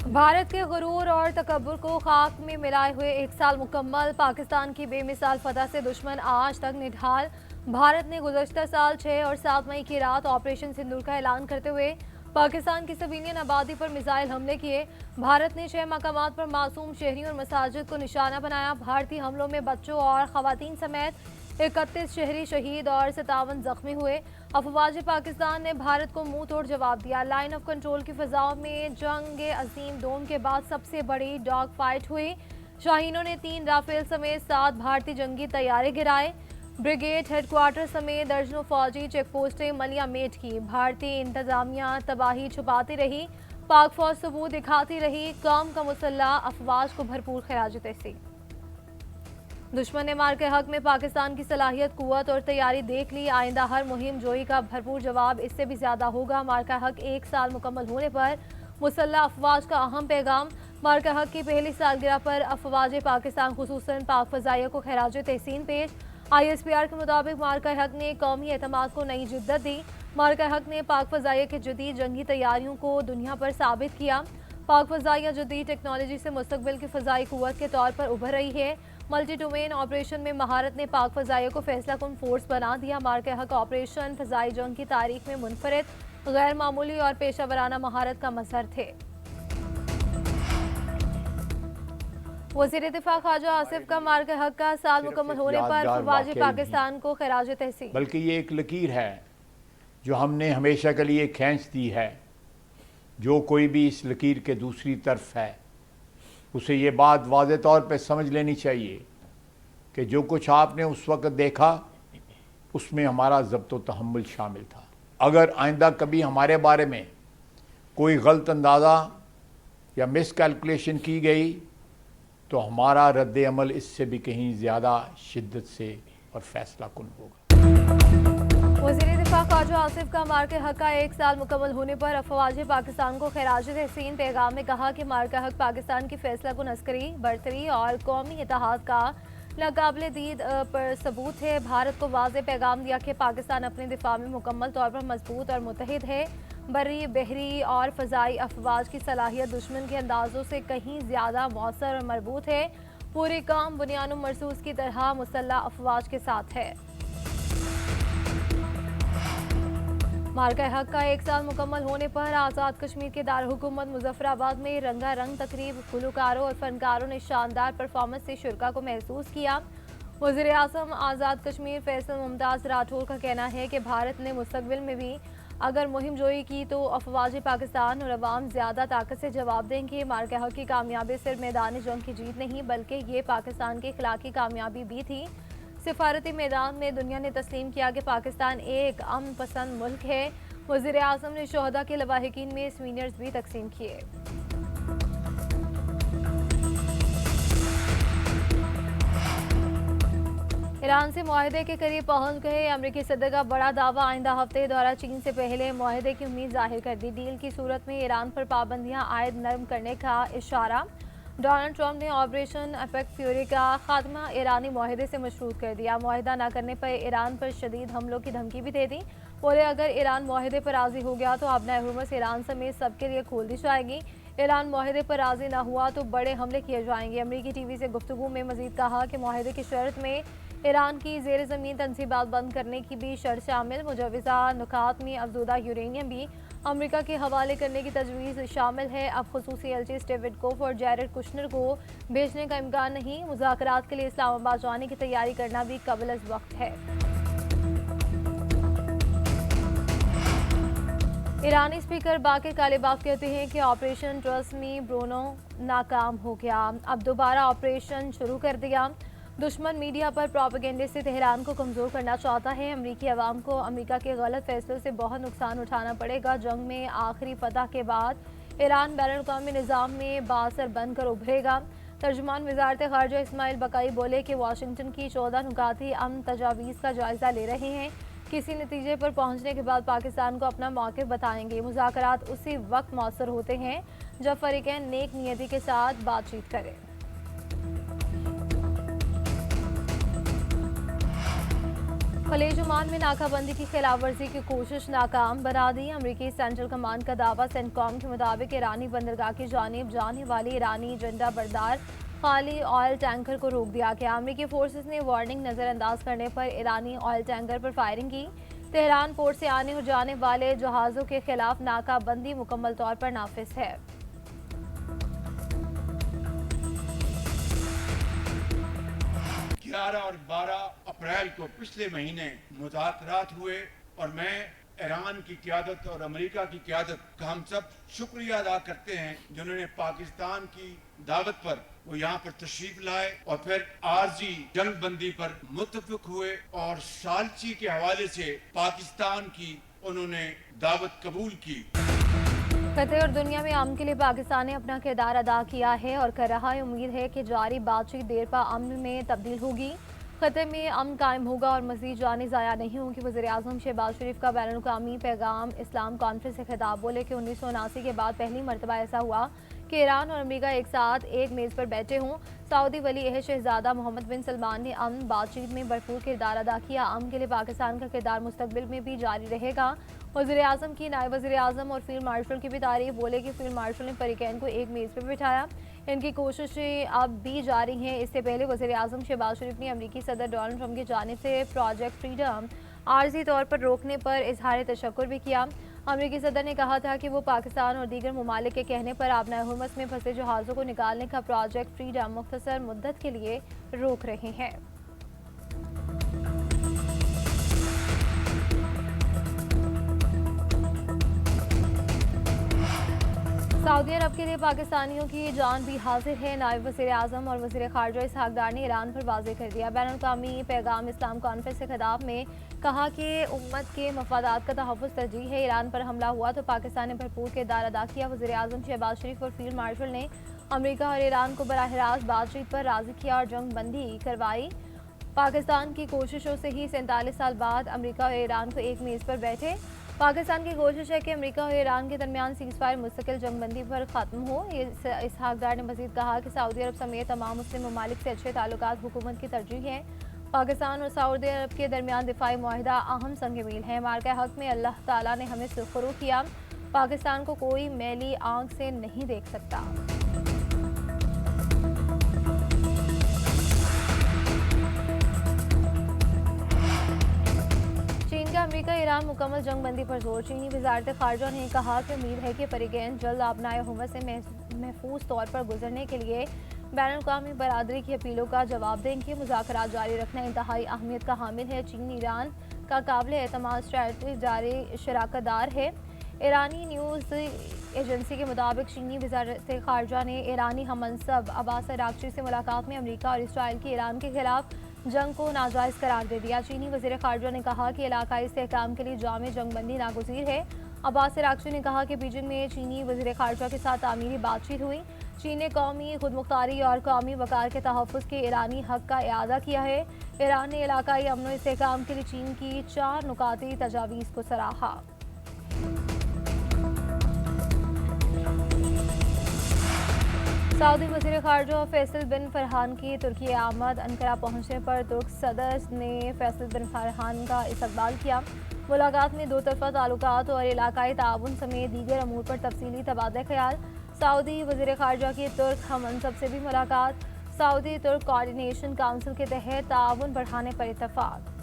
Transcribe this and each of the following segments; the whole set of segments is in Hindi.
भारत के गुरूर और तकब्बुर को खाक में मिलाए हुए एक साल मुकम्मल, पाकिस्तान की बेमिसाल फतह से दुश्मन आज तक निढाल। भारत ने गुज़श्ता साल 6 और 7 मई की रात ऑपरेशन सिंदूर का ऐलान करते हुए पाकिस्तान की सिविलियन आबादी पर मिसाइल हमले किए। भारत ने 6 मकामात पर मासूम शहरियों और मसाजिद को निशाना बनाया। भारतीय हमलों में बच्चों और खवातीन समेत 31 शहरी शहीद और 57 जख्मी हुए। अफवाज पाकिस्तान ने भारत को मुंह तोड़ जवाब दिया। लाइन ऑफ कंट्रोल की फिजाओं में जंग अजीम दोम के बाद सबसे बड़ी डॉग फाइट हुई। शाहीनों ने 3 राफेल समेत 7 भारतीय जंगी तैयारे गिराए। ब्रिगेड हेडक्वार्टर समेत दर्जनों फौजी चेकपोस्टें मलिया मेट की। भारतीय इंतजामिया तबाही छुपाती रही, पाक फौज सबूत दिखाती रही। कौम का मुसल्ला अफवाज को भरपूर खिराज तहसीन। दुश्मन ने मार के हक में पाकिस्तान की सलाहियत, कुव्वत और तैयारी देख ली। आइंदा हर मुहिम जोई का भरपूर जवाब इससे भी ज्यादा होगा। मार का हक 1 साल मुकम्मल होने पर मुसल्ला अफवाज का अहम पैगाम। मार का हक की पहली सालगिरह पर अफवाज पाकिस्तान खुसूसन पाक फजाइया को खिराज तहसीन पेश। ISPR के मुताबिक मार का हक ने कौमी एतमाद को नई जिद्दत दी। मार का हक ने पाक फजाइया की जदीद जंगी तैयारियों को दुनिया पर साबित किया। पाक फजाइया जदीद टेक्नोलॉजी से मुस्तकबिल की फजाई कुव्वत के तौर पर उभर रही है। मल्टी डोमेन ऑपरेशन में महारत ने पाक फजाइया को फैसला कुन फोर्स बना दिया। मार के हक ऑपरेशन फजाई जंग की तारीख में मुनफरिद, गैर मामूली और पेशा वराना महारत का मजहर थे। वज़ीर दिफा ख्वाजा आसिफ का मार के हक का साल मुकम्मल होने पर अफवाज पाकिस्तान को खिराज तहसीन। बल्कि ये एक लकीर है जो हमने हमेशा के लिए खींच दी है। जो कोई भी इस लकीर के दूसरी तरफ है उसे ये बात वाज़े तौर पे समझ लेनी चाहिए कि जो कुछ आपने उस वक़्त देखा उसमें हमारा ज़ब्त व तहम्मुल शामिल था। अगर आइंदा कभी हमारे बारे में कोई गलत अंदाज़ा या मिसकैलकुलेशन की गई तो हमारा रद्द अमल इससे भी कहीं ज़्यादा शिद्दत से और फैसला कुन होगा। वज़ीर दिफा ख्वाजा आसिफ का मार के हक का 1 साल मुकम्मल होने पर अफवाज पाकिस्तान को खिराज तहसीन। पैगाम में कहा कि मार का हक पाकिस्तान की फैसला कुन अस्करी बरतरी और कौमी इत्तेहाद का नाकाबिल दीद पर सबूत है। भारत को वाज़ेह पैगाम दिया कि पाकिस्तान अपने दिफा में मुकम्मल तौर पर मजबूत और मुत्तहिद है। बर्री, बहरी और फ़ज़ाई अफवाज की सलाहियत दुश्मन के अंदाज़ों से कहीं ज़्यादा मौसर और मरबूत है। पूरी काम बुनियाद मरसूस की तरह मुसल्ला अफवाज के साथ है। मार का हक का 1 साल मुकम्मल होने पर आज़ाद कश्मीर के दारहुकूमत मुजफ्फराबाद में रंगारंग तकरीब। गुलकारों और फनकारों ने शानदार परफॉर्मेंस से शुरा को महसूस किया। वज़ीर आज़म आज़ाद कश्मीर फैसल मुमताज़ राठौर का कहना है कि भारत ने मुस्तकबिल में भी अगर मुहिम जोई की तो अफवाज पाकिस्तान और अवाम ज़्यादा ताकत से जवाब देंगे। मार के हक की कामयाबी सिर्फ मैदान जंग की जीत नहीं बल्कि ये पाकिस्तान की इखलाकी कामयाबी भी थी। सिफारती मैदान में दुनिया ने तस्लीम किया कि पाकिस्तान एक अमन पसंद मुल्क है। वज़ीर आज़म ने शोहदा के लवाहिकीन में स्वीनियर्स भी तकसीम किए। ईरान से मुआहदे के करीब पहुंच गए अमरीकी सदर का बड़ा दावा। आइंदा हफ्ते दौरा चीन से पहले मुआहदे की उम्मीद जाहिर कर दी। डील की सूरत में ईरान पर पाबंदियां आयद नरम करने का इशारा। डोनाल्ड ट्रंप ने ऑपरेशन इफेक्ट फ्यूरी का खात्मा ईरानी मुआहदे से मशरूत कर दिया। मुआहदा न करने पर ईरान पर शदीद हमलों की धमकी भी दे दी। बोले अगर ईरान मुआहदे पर राजी हो गया तो अपना हुर्मस ईरान समेत सबके लिए खोल दी जाएगी। ईरान मुआहदे पर राजी न हुआ तो बड़े हमले किए जाएंगे। अमरीकी टीवी से गुफ्तगू में मजीद कहा कि मुआहदे की शर्त में ईरान की जेर ज़मीन तनसीबात बंद करने की भी शर्त शामिल। मुजवज़ा नुकात में अफजूदा यूरेनियम भी अमेरिका के हवाले करने की तजवीज़ शामिल है। अब खुसूसी एलची स्टीव विटकोफ और जैरेड कुशनर को भेजने का इम्कान नहीं। मुज़ाकरात के लिए इस्लामाबाद जाने की तैयारी करना भी कबल अज़ वक्त है। ईरानी स्पीकर बाकिर कालिबाफ कहते हैं कि ऑपरेशन ट्रस्ट में ब्रूनो नाकाम हो गया। अब दोबारा ऑपरेशन शुरू कर दिया। दुश्मन मीडिया पर प्रोपेगेंडे से तेहरान को कमज़ोर करना चाहता है। अमरीकी अवाम को अमेरिका के गलत फैसलों से बहुत नुकसान उठाना पड़ेगा। जंग में आखिरी फतह के बाद ईरान बैनुल-अक़वामी निज़ाम में बाअसर बनकर उभरेगा। तर्जुमान वज़ारत ख़ारिजा इस्माइल बकाई बोले कि वाशिंगटन की 14 नुकाती अमन तजावीज़ का जायज़ा ले रहे हैं। किसी नतीजे पर पहुंचने के बाद पाकिस्तान को अपना मौक़िफ़ बताएंगे। मुज़ाकरात उसी वक्त मौसर होते हैं जब फ़रीक़ैन नेक नियति के साथ बातचीत करें। खलीज ओमान में नाकाबंदी की खिलाफवर्जी की कोशिश नाकाम बना दी। अमरीकी सेंट्रल कमांड का दावा सेंटकॉम के मुताबिक ईरानी बंदरगाह की जानिब जाने वाली ईरानी झंडा बरदार खाली ऑयल टैंकर को रोक दिया गया। अमरीकी फोर्सेस ने वार्निंग नजरअंदाज करने पर ईरानी ऑयल टैंकर पर फायरिंग की। तेहरान पोर्ट से आने और जाने वाले जहाज़ों के खिलाफ नाकाबंदी मुकम्मल तौर पर नाफिज है। 11 और 12 अप्रैल को पिछले महीने मुज़ाकरात हुए और मैं ईरान की क़यादत और अमेरिका की क़यादत का हम सब शुक्रिया अदा करते हैं जिन्होंने पाकिस्तान की दावत पर वो यहाँ पर तशरीफ लाए और फिर आरजी जंग बंदी पर मुत्तफिक हुए और सालची के हवाले से पाकिस्तान की उन्होंने दावत कबूल की। खत्े और दुनिया में अमन के लिए पाकिस्तान ने अपना किरदार अदा किया है और कर रहा है। उम्मीद है कि जारी बातचीत देर पा अमन में तब्दील होगी, खत्े में अमन कायम होगा और मज़ीद जाने ज़ाया नहीं होंगी। वज़ीर-ए-आज़म शहबाज शरीफ का बैनुल-अक़वामी पैगाम इस्लाम कॉन्फ्रेंस से खिताब। बोले कि 1979 के बाद पहली मरतबा ऐसा हुआ कि ईरान और अमेरिका एक साथ एक मेज़ पर बैठे हों। सऊदी वली अहद शहजादा मोहम्मद बिन सलमान ने अमन बातचीत में भरपूर किरदार अदा किया। अमन के लिए पाकिस्तान का किरदार मुस्तकबिल में भी जारी रहेगा। वज़ीर-ए-आज़म की नायब वज़ीर-ए-आज़म और फील्ड मार्शल की भी तारीफ। बोले कि फील्ड मार्शल ने फरीकैन को एक मेज़ पर बिठाया, इनकी कोशिशें अब भी जारी हैं। इससे पहले वज़ीर-ए-आज़म शहबाज शरीफ ने अमेरिकी सदर डोनाल्ड ट्रंप की जानिब से प्रोजेक्ट फ्रीडम आर्जी तौर पर रोकने पर इजहार तशक्कुर भी किया। अमेरिकी सदर ने कहा था कि वो पाकिस्तान और दीगर ममालिक के कहने पर आबनाए हुर्मस में फंसे जहाज़ों को निकालने का प्रोजेक्ट फ्रीडम मुख्तसर मुद्दत के लिए रोक रहे हैं। सऊदी अरब के लिए पाकिस्तानियों की जान भी हाजिर है। नायब वज़ीर-ए-आज़म और वज़ीर ख़ारजा इसहाक़ डार ने ईरान पर वाज़ेह कर दिया। बैनुल-अक़वामी पैगाम इस्लाम कॉन्फ्रेंस से खिताब में कहा कि उम्मत के मफादात का तहफ़्फ़ुज़ तरजीह है। ईरान पर हमला हुआ तो पाकिस्तान ने भरपूर किरदार अदा किया। वज़ीर-ए-आज़म शहबाज शरीफ और फील्ड मार्शल ने अमेरिका और ईरान को बराह रास्त बातचीत पर राज़ी किया और जंग बंदी करवाई। पाकिस्तान की कोशिशों से ही 47 साल बाद अमेरिका और ईरान को एक मेज़ पर बैठे। पाकिस्तान की कोशिश है कि अमेरिका और ईरान के दरमियान सीज़फायर मुस्तकिल जंगबंदी पर ख़त्म हो। इसहाक़ डार ने मज़ीद कहा कि सऊदी अरब समेत तमाम मुस्लिम ममालिक से अच्छे ताल्लुकात हुकूमत की तरजीह है। पाकिस्तान और सऊदी अरब के दरमियान दिफाई मुआहिदा अहम संग मील है। मार्का हक में अल्लाह ताला ने हमें सुरखरू किया, पाकिस्तान को कोई मैली आंख से नहीं देख सकता। अमेरिका ईरान मुकम्मल जंगबंदी पर जोर। चीनी वज़ारत ख़ारजा ने कहा कि उम्मीद है कि फरीकैन जल्द आबनाए हुर्मस से महफूज तौर पर गुजरने के लिए बैनुल-अक़वामी बरादरी की अपीलों का जवाब देंगे। मुज़ाकरात जारी रखना इंतहाई अहमियत का हामिल है। चीन ईरान का काबिल एतमाद स्ट्रैटेजी जारी शराकतदार है। ईरानी न्यूज़ एजेंसी के मुताबिक चीनी वज़ारत ख़ारजा ने ईरानी हममनसब अब्बास अराग़ची से मुलाकात में अमेरिका और इसराइल की ईरान के खिलाफ जंग को नाजायज़ करार दे दिया। चीनी वज़ीर ख़ारजा ने कहा कि इलाकाई इस्तेहकाम के लिए जामे जंगबंदी नागुज़ीर है। अब्बास अराग़ची ने कहा कि बीजिंग में चीनी वज़ीर ख़ारजा के साथ तामीरी बातचीत हुई। चीन ने कौमी खुदमुख्तारी और कौमी वक़ार के तहफ़्फ़ुज़ के ईरानी हक़ का इआदा किया है। ईरान ने इलाकाई अमन व इस्तेहकाम के लिए चीन की 4 नुकाती तजावीज़ को सराहा। सऊदी वज़ीर ख़ारजा फैसल बिन फरहान की तुर्की आमद। अंकारा पहुंचने पर तुर्क सदर ने फैसल बिन फरहान का इस्तकबाल किया। मुलाकात में दो तरफ़ा ताल्लुकात और इलाकाई ताउन समेत दीगर अमूर पर तफसीली तबादला ख्याल। सऊदी वज़ीर ख़ारजा की तुर्क हममनसब से भी मुलाकात। सऊदी तुर्क कोऑर्डिनेशन काउंसिल के तहत ताउन बढ़ाने पर इत्तफ़ाक़।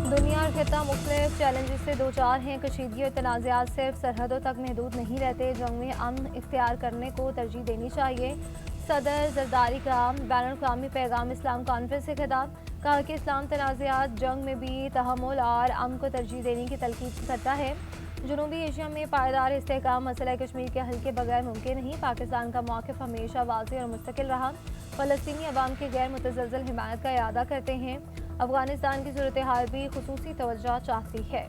दुनिया और खिता मुख्तलिफ चैलेंजेस से दो चार हैं। कशीदगी और तनाज़ात सिर्फ सरहदों तक महदूद नहीं रहते, जंग में अमन इख्तियार करने को तरजीह देनी चाहिए। सदर ज़रदारी का बैनुल-अक़वामी पैगाम इस्लाम कॉन्फ्रेंस से खिताब। कहा कि इस्लाम तनाज़ात जंग में भी तहम्मुल और अमन को तरजीह देने की तलकीद करता है। जनूबी एशिया में पायदार इस्तेहकाम मसला कश्मीर के हल के बगैर मुमकिन नहीं। पाकिस्तान का मौक़िफ़ हमेशा वाज़ेह और मुस्तकिल रहा। फ़लस्तीनी अवाम की गैर मुतज़लज़ल हिमायत का इआदा करते हैं। अफ़गानिस्तान की सूरत हाल भी ख़ुसूसी तवज्जो चाहती है।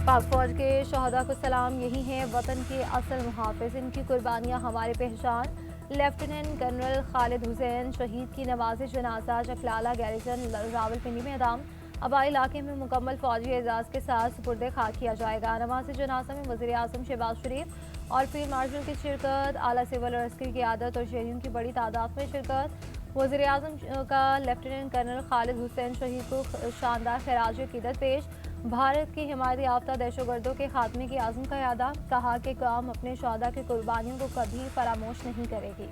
पाक फ़ौज के शहदा को सलाम। यही हैं वतन के असल मुहाफ़िज़, इनकी कुर्बानियाँ हमारी पहचान। लेफ्टिनेंट जनरल खालिद हुसैन शहीद की नवाज़ जनाजा चकलाला गैरिजन रावलपिंडी में अदाम। आबाई इलाके में मुकम्मल फौजी एजाज के साथ सुपुर्द खाक किया जाएगा। नमाज जनाजा में वज़ीर आज़म शहबाज शरीफ और फील्ड मार्शल की शिरकत, आला सिविल और अस्करी क़यादत और शहरियों की बड़ी तादाद में शिरकत। वज़ीर आज़म का लेफ्टिनेंट कर्नल खालिद हुसैन शहीद को शानदार खराज अक़ीदत पेश। भारत की हिमायत याफ्ता दहशतगर्दों के खात्मे की आज़म का यादा, कहा कि कौम अपने शहदा की कुर्बानियों को कभी फरामोश नहीं करेगी।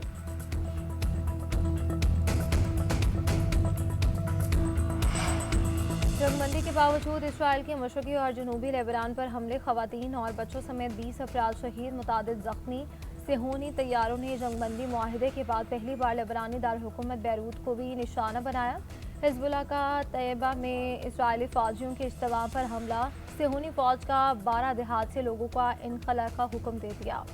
जंगबंदी के बावजूद इसराइल के मशरक़ी और जनूबी लेबनान पर हमले, ख़वातीन और बच्चों समेत 20 अफराद शहीद, मुतादिद ज़ख्मी। सेहूनी तैयारों ने जंगबंदी मुआहदे के बाद पहली बार लेबनानी दारहुकूमत बैरूत को भी निशाना बनाया। हिज़्बुल्लाह का तैयबा में इसराइली फ़ौजियों के इज्तिमा पर हमला, सेहूनी फ़ौज का 12 देहात से लोगों का इनखला का हुक्म दे दिया।